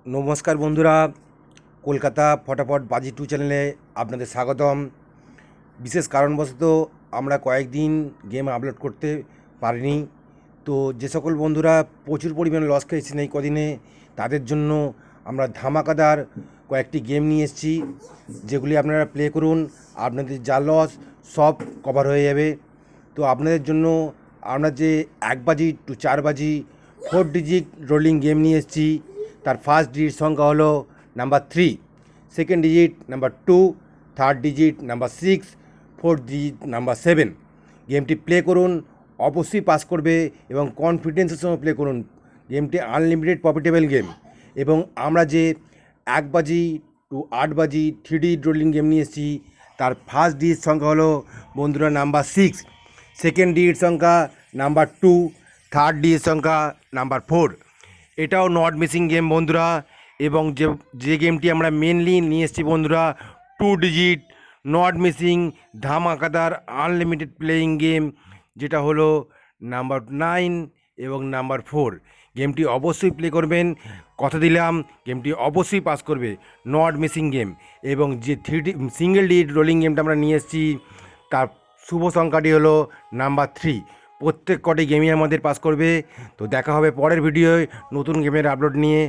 নমস্কার বন্ধুরা, কলকাতা ফটাফট বাজি টু চ্যানেলে আপনাদের স্বাগতম। বিশেষ কারণবশত আমরা কয়েকদিন গেম আপলোড করতে পারিনি। তো যে সকল বন্ধুরা প্রচুর পরিমাণে লস খেয়েছেন এই কদিনে, তাদের জন্য আমরা ধামাকাদার কয়েকটি গেম নিয়ে এসেছি, যেগুলি আপনারা প্লে করুন, আপনাদের যা লস সব কভার হয়ে যাবে। তো আপনাদের জন্য আমরা যে 1 বাজি টু 4 বাজি 4 ডিজিট রোলিং গেম নিয়ে এসেছি। তার ফার্স্ট ডিজিট সংখ্যা হলো number 3, second digit number 2, third digit number 6, fourth digit number 7। গেমটি প্লে করুন, অবশ্যই পাস করবে এবং কনফিডেন্সের সঙ্গে প্লে করুন। গেমটি আনলিমিটেড প্রফিটেবল গেম। এবং আমরা যে 1 বাজি টু 8 বাজি 3 ডিজিট রোলিং গেম নিয়ে এসেছি, তার ফার্স্ট ডিজিট সংখ্যা হলো বন্ধুরা নাম্বার 6, সেকেন্ড ডিজিট সংখ্যা নাম্বার 2, থার্ড ডিজিট সংখ্যা নাম্বার 4। এটাও নট মিসিং গেম বন্ধুরা। এবং যে গেমটি আমরা মেনলি নিয়ে এসেছি বন্ধুরা, 2 ডিজিট নট মিসিং ধামাকাদার আনলিমিটেড প্লেয়িং গেম, যেটা হলো নাম্বার 9 এবং নাম্বার 4। গেমটি অবশ্যই প্লে করবেন, কথা দিলাম গেমটি অবশ্যই পাস করবে। Not missing game. এবং যে সিঙ্গেল ডিজিট রোলিং গেমটা আমরা নিয়ে এসেছি, তার শুভ সংখ্যাটি হলো নাম্বার 3। প্রত্যেক কটি গেমই আমাদের পাস করবে। তো দেখা হবে পরের ভিডিওয় নতুন গেমের আপলোড নিয়ে।